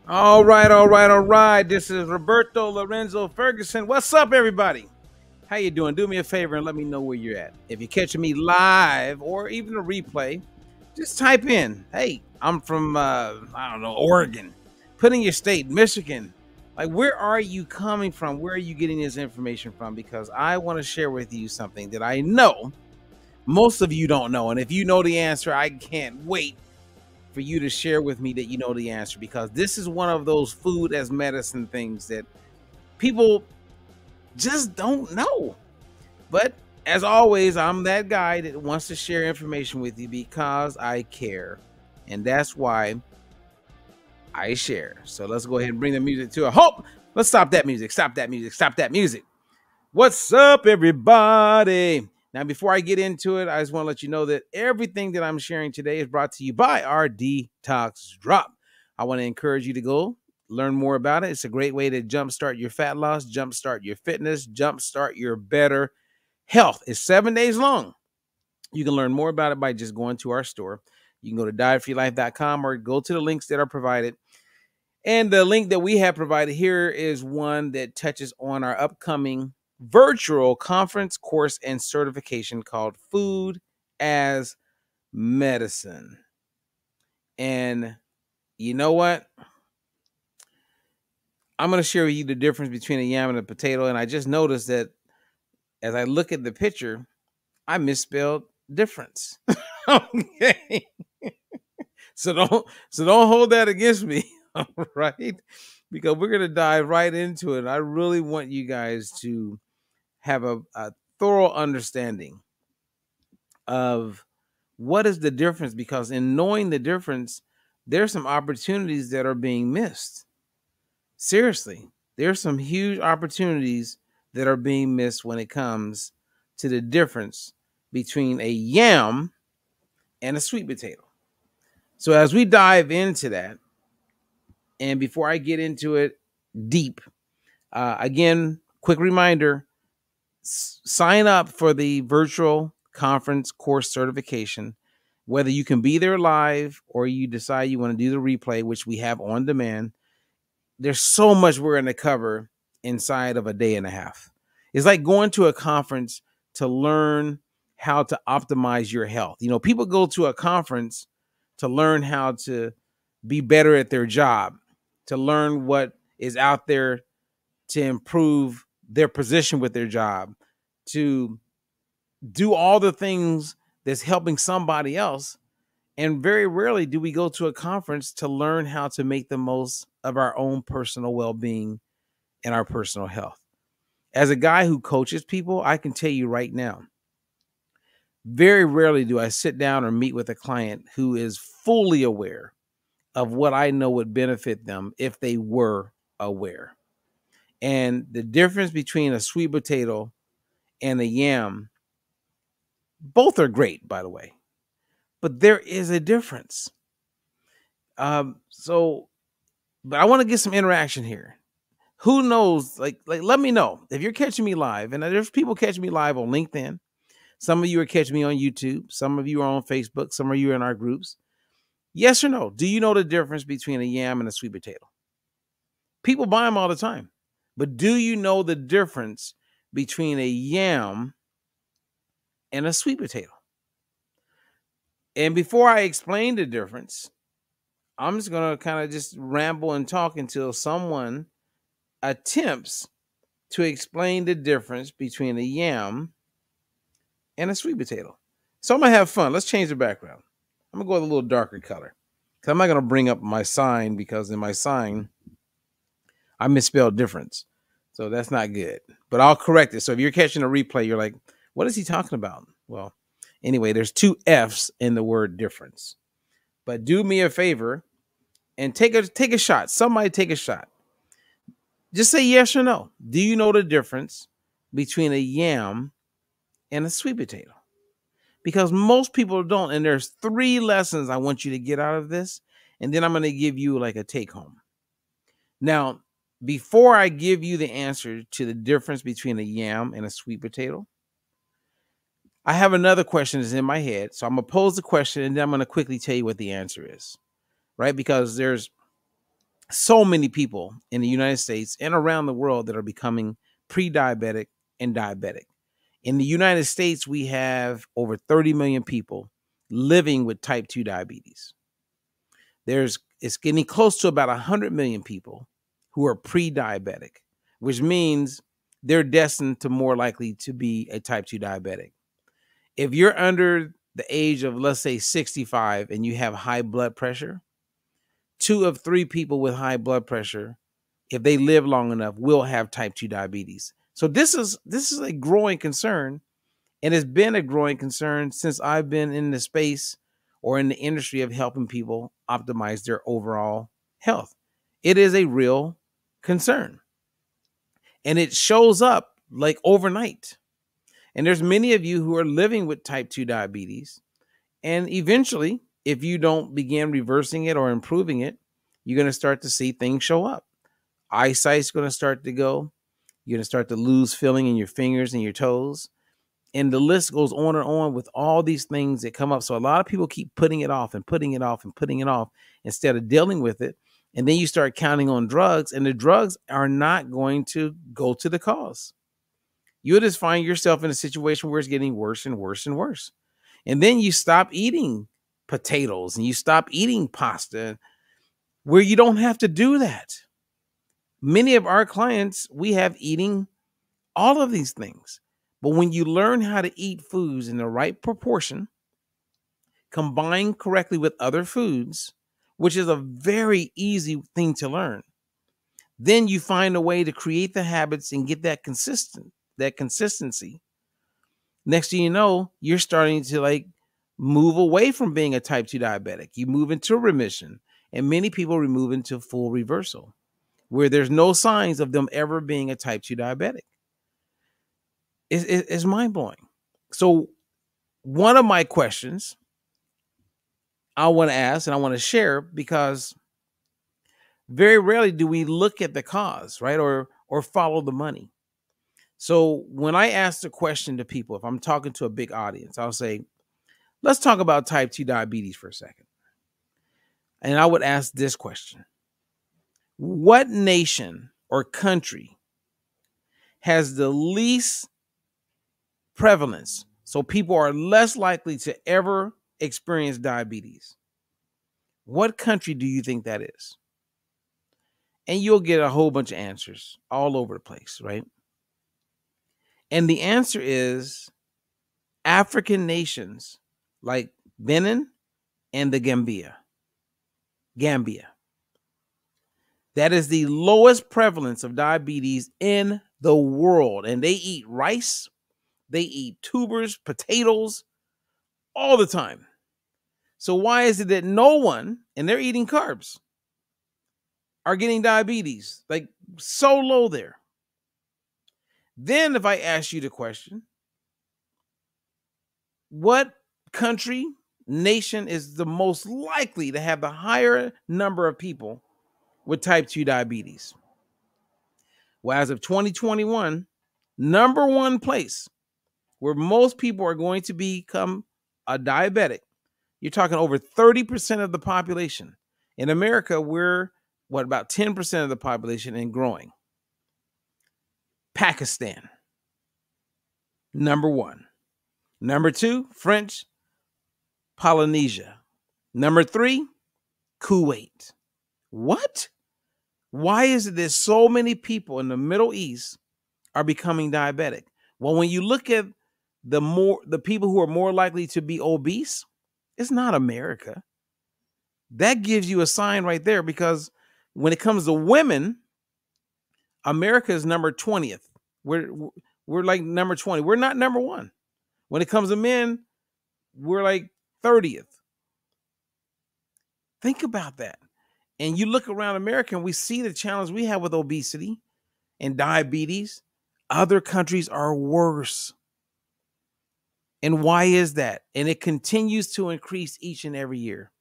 All right, all right, all right. This is Roberto Lorenzo Ferguson. What's up, everybody? How you doing? Do me a favor and let me know where you're at. If you're catching me live or even a replay, just type in, "Hey, I'm from I don't know, Oregon." Put in your state, Michigan. Like, where are you coming from? Where are you getting this information from? Because I want to share with you something that I know most of you don't know, and if you know the answer, I can't wait for you to share with me that you know the answer, because this is one of those food as medicine things that people just don't know. But as always, I'm that guy that wants to share information with you because I care. And that's why I share. So let's go ahead and bring the music to a halt. Let's stop that music. Stop that music. Stop that music. What's up, everybody? Now, before I get into it, I just want to let you know that everything that I'm sharing today is brought to you by our Detox Drop. I want to encourage you to go learn more about it. It's a great way to jumpstart your fat loss, jumpstart your fitness, jumpstart your better health. It's 7 days long. You can learn more about it by just going to our store. You can go to dietfreelife.com or go to the links that are provided. And the link that we have provided here is one that touches on our upcoming virtual conference, course, and certification called Food as Medicine. And you know what? I'm going to share with you the difference between a yam and a potato. And I just noticed that as I look at the picture, I misspelled difference. Okay. So don't hold that against me. All right. Because we're going to dive right into it. I really want you guys to have a thorough understanding of what is the difference, because in knowing the difference, there's some opportunities that are being missed. Seriously, there's some huge opportunities that are being missed when it comes to the difference between a yam and a sweet potato. So as we dive into that, and before I get into it deep, again, quick reminder, sign up for the virtual conference course certification, whether you can be there live or you decide you want to do the replay, which we have on demand. There's so much we're going to cover inside of a day and a half. It's like going to a conference to learn how to optimize your health. You know, people go to a conference to learn how to be better at their job, to learn what is out there to improve their position with their job, to do all the things that's helping somebody else. And very rarely do we go to a conference to learn how to make the most of our own personal well-being and our personal health. As a guy who coaches people, I can tell you right now, very rarely do I sit down or meet with a client who is fully aware of what I know would benefit them if they were aware. And the difference between a sweet potato and a yam, both are great, by the way, but there is a difference. But I want to get some interaction here. Who knows? Like, let me know if you're catching me live. And there's people catching me live on LinkedIn. Some of you are catching me on YouTube. Some of you are on Facebook. Some of you are in our groups. Yes or no? Do you know the difference between a yam and a sweet potato? People buy them all the time. But do you know the difference between a yam and a sweet potato? And before I explain the difference, I'm just going to kind of just ramble and talk until someone attempts to explain the difference between a yam and a sweet potato. So I'm going to have fun. Let's change the background. I'm going to go with a little darker color, because I'm not going to bring up my sign, because in my sign, I misspelled difference. So that's not good, but I'll correct it. So if you're catching a replay, you're like, what is he talking about? Well, anyway, there's two F's in the word difference. But do me a favor and take a shot. Somebody take a shot. Just say yes or no. Do you know the difference between a yam and a sweet potato? Because most people don't. And there's 3 lessons I want you to get out of this. And then I'm going to give you like a take home. Now, before I give you the answer to the difference between a yam and a sweet potato, I have another question that's in my head. So I'm going to pose the question, and then I'm going to quickly tell you what the answer is. Right? Because there's so many people in the United States and around the world that are becoming pre-diabetic and diabetic. In the United States, we have over 30 million people living with type 2 diabetes. It's getting close to about 100 million people who are pre-diabetic, which means they're destined to more likely to be a type 2 diabetic. If you're under the age of, let's say, 65 and you have high blood pressure, 2 of 3 people with high blood pressure, if they live long enough, will have type 2 diabetes. So this is a growing concern, and it's been a growing concern since I've been in the space or in the industry of helping people optimize their overall health. It is a real concern, and it shows up like overnight. And there's many of you who are living with type 2 diabetes, and eventually, if you don't begin reversing it or improving it, you're going to start to see things show up. Eyesight's going to start to go. You're going to start to lose feeling in your fingers and your toes. And the list goes on and on with all these things that come up. So a lot of people keep putting it off and putting it off and putting it off instead of dealing with it. And then you start counting on drugs, and the drugs are not going to go to the cause. You'll just find yourself in a situation where it's getting worse and worse and worse. And then you stop eating potatoes and you stop eating pasta where you don't have to do that. Many of our clients, we have eating all of these things. But when you learn how to eat foods in the right proportion, combined correctly with other foods, which is a very easy thing to learn, then you find a way to create the habits and get that consistency. Next thing you know, you're starting to move away from being a type 2 diabetic. You move into remission, and many people move into full reversal, where there's no signs of them ever being a type 2 diabetic. It's mind-blowing. So one of my questions I want to ask and I want to share, because very rarely do we look at the cause, right? Or follow the money. So when I ask the question to people, if I'm talking to a big audience, I'll say, let's talk about type 2 diabetes for a second. And I would ask this question: what nation or country has the least prevalence, so people are less likely to ever experience diabetes? What country do you think that is? And you'll get a whole bunch of answers all over the place, right? And the answer is African nations like Benin and the Gambia. That is the lowest prevalence of diabetes in the world. And they eat rice, they eat tubers, potatoes all the time. So why is it that no one, and they're eating carbs, are getting diabetes? Like, so low there. Then if I ask you the question, what country, nation is the most likely to have the higher number of people with type 2 diabetes? Well, as of 2021, number one place where most people are going to become a diabetic, you're talking over 30% of the population. In America, we're about 10% of the population and growing. Pakistan, number one. Number two, French Polynesia. Number three, Kuwait. What? Why is it that so many people in the Middle East are becoming diabetic? Well, when you look at the people who are more likely to be obese, it's not America. That gives you a sign right there, because when it comes to women, America is number 20th. We're like number 20. We're not number one. When it comes to men, we're like 30th. Think about that. And you look around America and we see the challenge we have with obesity and diabetes. Other countries are worse. And why is that? And it continues to increase each and every year.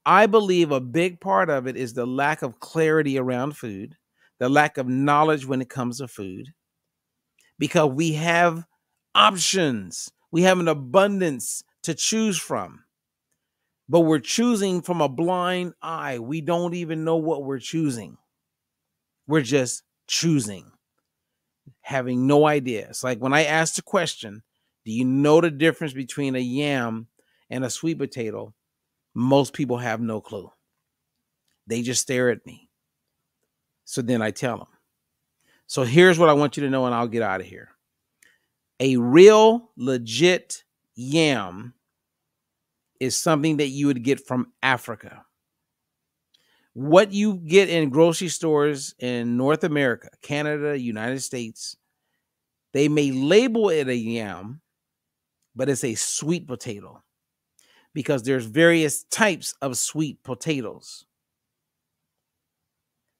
I believe a big part of it is the lack of clarity around food, the lack of knowledge when it comes to food, because we have options. We have an abundance to choose from. but we're choosing from a blind eye. We don't even know what we're choosing. We're just choosing, having no idea. It's like when I asked the question, do you know the difference between a yam and a sweet potato? Most people have no clue. They just stare at me. So then I tell them. So here's what I want you to know, and I'll get out of here. A real, legit yam is something that you would get from Africa. What you get in grocery stores in North America, Canada, United States, they may label it a yam, but it's a sweet potato because there's various types of sweet potatoes.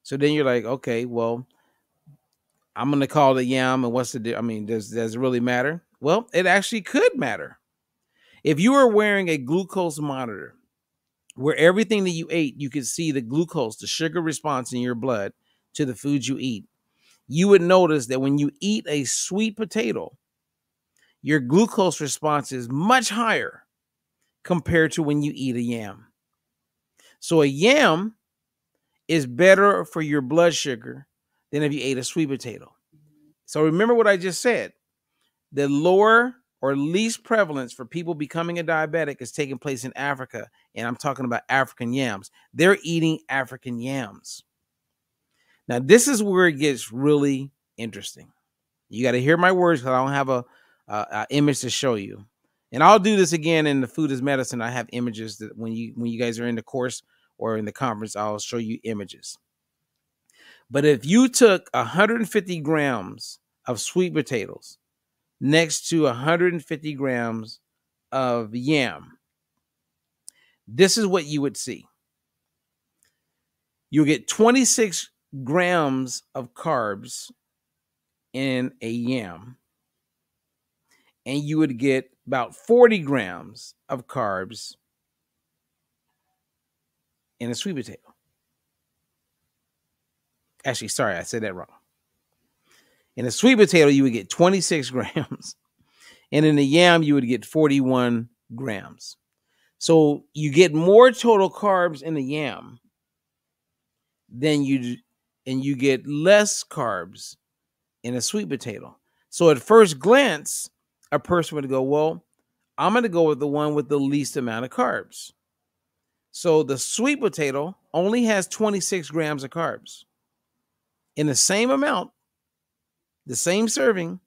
So then you're like, okay, well, I'm going to call it a yam. And what's the, I mean, does it really matter? Well, it actually could matter. If you were wearing a glucose monitor where everything that you ate, you could see the glucose, the sugar response in your blood to the food you eat, you would notice that when you eat a sweet potato, your glucose response is much higher compared to when you eat a yam. So a yam is better for your blood sugar than if you ate a sweet potato. So remember what I just said. The lower or least prevalence for people becoming a diabetic is taking place in Africa. And I'm talking about African yams. They're eating African yams. Now, this is where it gets really interesting. You got to hear my words because I don't have a image to show you. And I'll do this again in the Food is Medicine. I have images that when you guys are in the course or in the conference, I'll show you images. But if you took 150 grams of sweet potatoes next to 150 grams of yam, this is what you would see. You'll get 26 grams of carbs in a yam, and you would get about 40 grams of carbs in a sweet potato. Actually, sorry, I said that wrong. In a sweet potato, you would get 26 grams, and in a yam, you would get 41 grams. So you get more total carbs in a yam than you get less carbs in a sweet potato. So at first glance, a person would go, well, I'm going to go with the one with the least amount of carbs. So the sweet potato only has 26 grams of carbs. In the same amount, the same serving,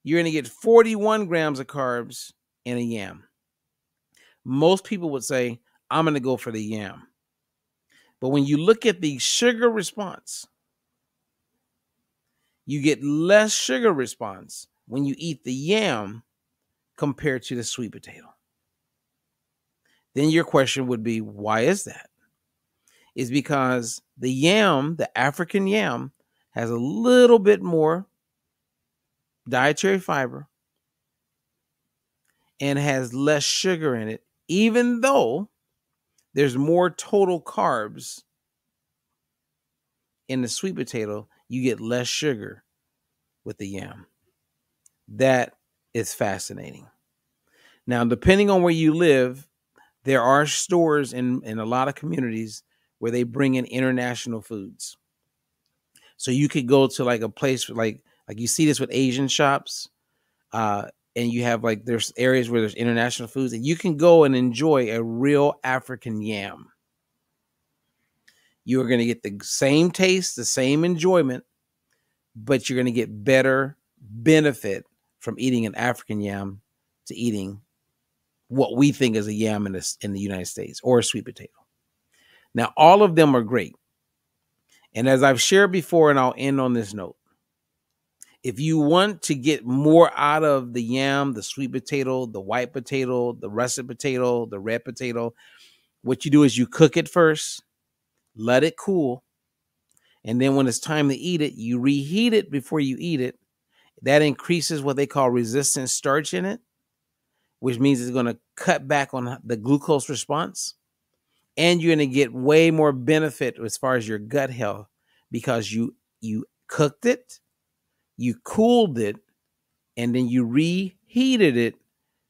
you're going to get 41 grams of carbs in a yam. Most people would say, I'm going to go for the yam. But when you look at the sugar response, you get less sugar response when you eat the yam compared to the sweet potato. Then your question would be, why is that? It's because the yam, the African yam, has a little bit more dietary fiber and has less sugar in it, even though there's more total carbs in the sweet potato, you get less sugar with the yam. That is fascinating. Now, depending on where you live, there are stores in a lot of communities where they bring in international foods. So you could go to like a place like you see this with Asian shops, and you have like there's areas where there's international foods, and you can go and enjoy a real African yam. You are going to get the same taste, the same enjoyment, but you're going to get better benefit from eating an African yam to eating what we think is a yam in the United States or a sweet potato. Now, all of them are great. And as I've shared before, and I'll end on this note, if you want to get more out of the yam, the sweet potato, the white potato, the russet potato, the red potato, what you do is you cook it first, let it cool, and then when it's time to eat it, you reheat it before you eat it. That increases what they call resistant starch in it, which means it's going to cut back on the glucose response. And you're going to get way more benefit as far as your gut health because you cooked it, you cooled it, and then you reheated it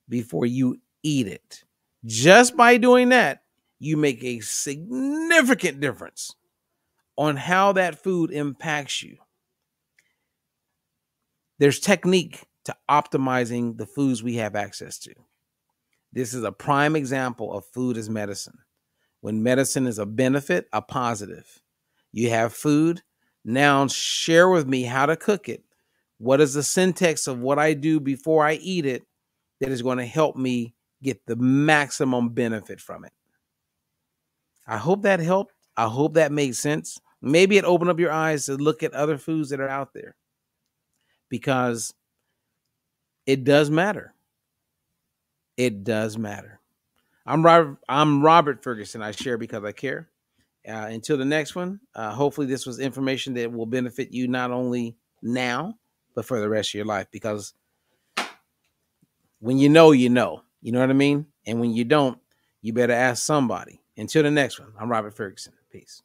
before you eat it. Just by doing that, you make a significant difference on how that food impacts you. There's technique to optimizing the foods we have access to. This is a prime example of food as medicine. When medicine is a benefit, a positive. You have food. Now share with me how to cook it. What is the syntax of what I do before I eat it that is going to help me get the maximum benefit from it? I hope that helped. I hope that made sense. Maybe it opened up your eyes to look at other foods that are out there, because it does matter. It does matter. I'm Robert Ferguson. I share because I care. Until the next one, hopefully this was information that will benefit you not only now, but for the rest of your life. Because when you know, you know. You know what I mean? And when you don't, you better ask somebody. Until the next one, I'm Robert Ferguson. Peace.